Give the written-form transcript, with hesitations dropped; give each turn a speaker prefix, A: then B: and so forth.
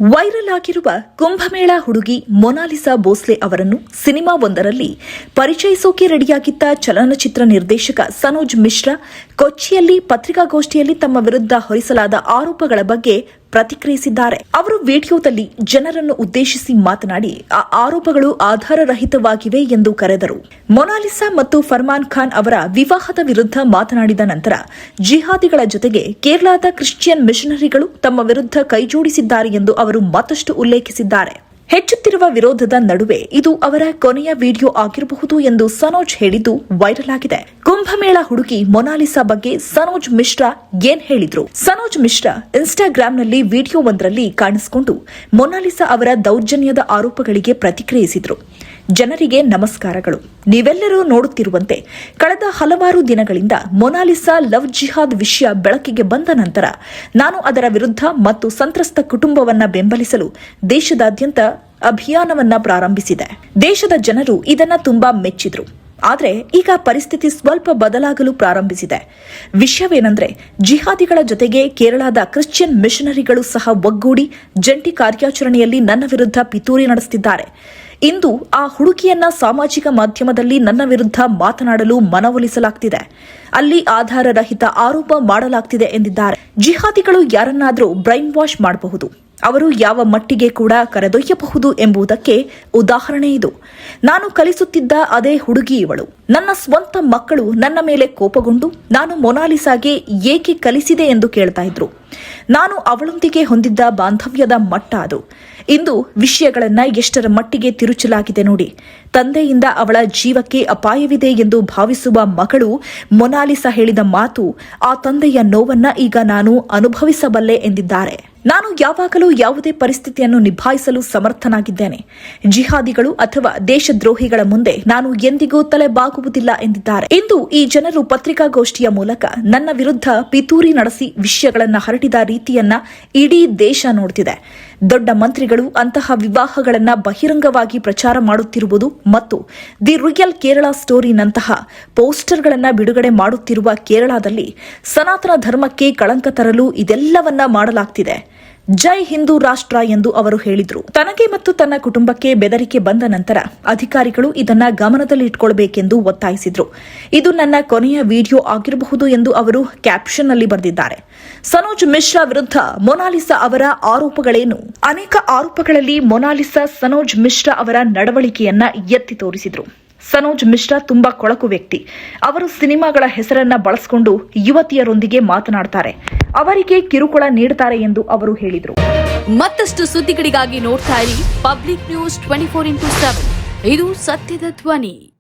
A: Viral ಆಗಿರುವ ಕುಂಭಮೇಳ ಹುಡುಗಿ Mona Lisa Bhosle ಅವರನ್ನು ಸಿನಿಮಾವೊಂದರಲ್ಲಿ ಪರಿಚಯಿಸೋಕೆ ರೆಡಿಯಾಗಿದ್ದ ಚಲನಚಿತ್ರ ನಿರ್ದೇಶಕ ಸನೋಜ್ ಮಿಶ್ರಾ ಕೊಚ್ಚಿಯಲ್ಲಿ ಪತ್ರಿಕಾಗೋಷ್ಠಿಯಲ್ಲಿ ತಮ್ಮ ವಿರುದ್ಧ ಹೊರಿಸಲಾದ ಆರೋಪಗಳ ಬಗ್ಗೆ ಪ್ರತಿಕ್ರಿಯಿಸಿದ್ದಾರೆ. ಅವರು ವಿಡಿಯೋದಲ್ಲಿ ಜನರನ್ನು ಉದ್ದೇಶಿಸಿ ಮಾತನಾಡಿ ಆ ಆರೋಪಗಳು ಆಧಾರರಹಿತವಾಗಿವೆ ಎಂದು ಕರೆದರು. ಮೊನಾಲಿಸಾ ಮತ್ತು ಫರ್ಮಾನ್ ಖಾನ್ ಅವರ ವಿವಾಹದ ವಿರುದ್ಧ ಮಾತನಾಡಿದ ನಂತರ ಜಿಹಾದಿಗಳ ಜೊತೆಗೆ ಕೇರಳದ ಕ್ರಿಶ್ಚಿಯನ್ ಮಿಷನರಿಗಳು ತಮ್ಮ ವಿರುದ್ಧ ಕೈಜೋಡಿಸಿದ್ದಾರೆ ಎಂದು ಅವರು ಮತ್ತಷ್ಟು ಉಲ್ಲೇಖಿಸಿದ್ದಾರೆ. ಹೆಚ್ಚುತ್ತಿರುವ ವಿರೋಧದ ನಡುವೆ ಇದು ಅವರ ಕೊನೆಯ ವಿಡಿಯೋ ಆಗಿರಬಹುದು ಎಂದು ಸನೋಜ್ ಹೇಳಿದ್ದು ವೈರಲ್ ಆಗಿದೆ. ಕುಂಭಮೇಳ ಹುಡುಗಿ ಮೊನಾಲಿಸಾ ಬಗ್ಗೆ ಸನೋಜ್ ಮಿಶ್ರಾ ಏನ್ ಹೇಳಿದ್ರು? ಸನೋಜ್ ಮಿಶ್ರಾ ಇನ್ಸ್ಟಾಗ್ರಾಂನಲ್ಲಿ ವಿಡಿಯೋವೊಂದರಲ್ಲಿ ಕಾಣಿಸಿಕೊಂಡು ಮೊನಾಲಿಸಾ ಅವರ ದೌರ್ಜನ್ಯದ ಆರೋಪಗಳಿಗೆ ಪ್ರತಿಕ್ರಿಯಿಸಿದ್ರು. ಜನರಿಗೆ ನಮಸ್ಕಾರಗಳು. ನೀವೆಲ್ಲರೂ ನೋಡುತ್ತಿರುವಂತೆ ಕಳೆದ ಹಲವಾರು ದಿನಗಳಿಂದ ಮೊನಾಲಿಸಾ ಲವ್ ಜಿಹಾದ್ ವಿಷಯ ಬೆಳಕಿಗೆ ಬಂದ ನಂತರ ನಾನು ಅದರ ವಿರುದ್ಧ ಮತ್ತು ಸಂತ್ರಸ್ತ ಕುಟುಂಬವನ್ನ ಬೆಂಬಲಿಸಲು ದೇಶದಾದ್ಯಂತ ಅಭಿಯಾನವನ್ನ ಪ್ರಾರಂಭಿಸಿದೆ. ದೇಶದ ಜನರು ಇದನ್ನ ತುಂಬಾ ಮೆಚ್ಚಿದ್ರು. ಆದರೆ ಈಗ ಪರಿಸ್ಥಿತಿ ಸ್ವಲ್ಪ ಬದಲಾಗಲು ಪ್ರಾರಂಭಿಸಿದೆ. ವಿಷಯವೇನೆಂದ್ರೆ, ಜಿಹಾದಿಗಳ ಜೊತೆಗೆ ಕೇರಳದ ಕ್ರಿಶ್ಚಿಯನ್ ಮಿಷನರಿಗಳು ಸಹ ಒಗ್ಗೂಡಿ ಜಂಟಿ ಕಾರ್ಯಾಚರಣೆಯಲ್ಲಿ ನನ್ನ ವಿರುದ್ಧ ಪಿತೂರಿ ನಡೆಸುತ್ತಿದ್ದಾರೆ. ಇಂದು ಆ ಹುಡುಗಿಯನ್ನ ಸಾಮಾಜಿಕ ಮಾಧ್ಯಮದಲ್ಲಿ ನನ್ನ ವಿರುದ್ಧ ಮಾತನಾಡಲು ಮನವೊಲಿಸಲಾಗುತ್ತಿದೆ. ಅಲ್ಲಿ ಆಧಾರರಹಿತ ಆರೋಪ ಮಾಡಲಾಗುತ್ತಿದೆ ಎಂದಿದ್ದಾರೆ. ಜಿಹಾದಿಗಳು ಯಾರನ್ನಾದರೂ ಬ್ರೈನ್ ವಾಶ್ ಮಾಡಬಹುದು, ಅವರು ಯಾವ ಮಟ್ಟಿಗೆ ಕೂಡ ಕರೆದೊಯ್ಯಬಹುದು ಎಂಬುದಕ್ಕೆ ಉದಾಹರಣೆ ಇದು. ನಾನು ಕಲಿಸುತ್ತಿದ್ದ ಅದೇ ಹುಡುಗಿ ಇವಳು. ನನ್ನ ಸ್ವಂತ ಮಕ್ಕಳು ನನ್ನ ಮೇಲೆ ಕೋಪಗೊಂಡು ನಾನು ಮೊನಾಲಿಸಾಗೆ ಏಕೆ ಕಲಿಸಿದೆ ಎಂದು ಕೇಳ್ತಾ ಇದ್ರು. ನಾನು ಅವಳೊಂದಿಗೆ ಹೊಂದಿದ್ದ ಬಾಂಧವ್ಯದ ಮಟ್ಟ ಅದು. ಇಂದು ವಿಷಯಗಳನ್ನ ಎಷ್ಟರ ಮಟ್ಟಿಗೆ ತಿರುಚಲಾಗಿದೆ ನೋಡಿ. ತಂದೆಯಿಂದ ಅವಳ ಜೀವಕ್ಕೆ ಅಪಾಯವಿದೆ ಎಂದು ಭಾವಿಸುವ ಮಗಳು ಮೊನಾಲಿಸಾ ಹೇಳಿದ ಮಾತು, ಆ ತಂದೆಯ ನೋವನ್ನ ಈಗ ನಾನು ಅನುಭವಿಸಬಲ್ಲೆ ಎಂದಿದ್ದಾರೆ. ನಾನು ಯಾವಾಗಲೂ ಯಾವುದೇ ಪರಿಸ್ಥಿತಿಯನ್ನು ನಿಭಾಯಿಸಲು ಸಮರ್ಥನಾಗಿದ್ದೇನೆ. ಜಿಹಾದಿಗಳು ಅಥವಾ ದೇಶದ್ರೋಹಿಗಳ ಮುಂದೆ ನಾನು ಎಂದಿಗೂ ತಲೆಬಾಗುವುದಿಲ್ಲ ಎಂದಿದ್ದಾರೆ. ಇಂದು ಈ ಜನರು ಪತ್ರಿಕಾಗೋಷ್ಠಿಯ ಮೂಲಕ ನನ್ನ ವಿರುದ್ಧ ಪಿತೂರಿ ನಡೆಸಿ ವಿಷಯಗಳನ್ನು ಹರಟಿದ ರೀತಿಯನ್ನ ಇಡೀ ದೇಶ ನೋಡುತ್ತಿದೆ. ದೊಡ್ಡ ಮಂತ್ರಿಗಳು ಅಂತಹ ವಿವಾಹಗಳನ್ನ ಬಹಿರಂಗವಾಗಿ ಪ್ರಚಾರ ಮಾಡುತ್ತಿರುವುದು ಮತ್ತು ದಿ ರಿಯಲ್ ಕೇರಳ ಸ್ಟೋರಿನಂತಹ ಪೋಸ್ಟರ್ಗಳನ್ನು ಬಿಡುಗಡೆ ಮಾಡುತ್ತಿರುವ ಕೇರಳದಲ್ಲಿ ಸನಾತನ ಧರ್ಮಕ್ಕೆ ಕಳಂಕ ತರಲು ಇದೆಲ್ಲವನ್ನ ಮಾಡಲಾಗ್ತಿದೆ. ಜೈ ಹಿಂದೂ ರಾಷ್ಟ್ರ ಎಂದು ಅವರು ಹೇಳಿದ್ರು. ತನಗೆ ಮತ್ತು ತನ್ನ ಕುಟುಂಬಕ್ಕೆ ಬೆದರಿಕೆ ಬಂದ ನಂತರ ಅಧಿಕಾರಿಗಳು ಇದನ್ನ ಗಮನದಲ್ಲಿ ಇಟ್ಕೊಳ್ಬೇಕೆಂದು ಒತ್ತಾಯಿಸಿದ್ರು. ಇದು ನನ್ನ ಕೊನೆಯ ವಿಡಿಯೋ ಆಗಿರಬಹುದು ಎಂದು ಅವರು ಕ್ಯಾಪ್ಷನ್ ನಲ್ಲಿ ಬರೆದಿದ್ದಾರೆ. ಸನೋಜ್ ಮಿಶ್ರಾ ವಿರುದ್ಧ ಮೊನಾಲಿಸಾ ಅವರ ಆರೋಪಗಳೇನು? ಅನೇಕ ಆರೋಪಗಳಲ್ಲಿ ಮೊನಾಲಿಸಾ ಸನೋಜ್ ಮಿಶ್ರಾ ಅವರ ನಡವಳಿಕೆಯನ್ನ ಎತ್ತಿ ತೋರಿಸಿದ್ರು. ಸನೋಜ್ ಮಿಶ್ರಾ ತುಂಬಾ ಕೊಳಕು ವ್ಯಕ್ತಿ. ಅವರು ಸಿನಿಮಾಗಳ ಹೆಸರನ್ನ ಬಳಸಿಕೊಂಡು ಯುವತಿಯರೊಂದಿಗೆ ಮಾತನಾಡ್ತಾರೆ, ಅವರಿಗೆ ಕಿರುಕುಳ ನೀಡುತ್ತಾರೆ ಎಂದು ಅವರು ಹೇಳಿದರು.
B: ಮತ್ತಷ್ಟು ಸುದ್ದಿಗಳಿಗಾಗಿ ನೋಡ್ತಾ ಇರಿ ಪಬ್ಲಿಕ್ ನ್ಯೂಸ್ 24x7. ಇದು ಸತ್ಯದ ಧ್ವನಿ.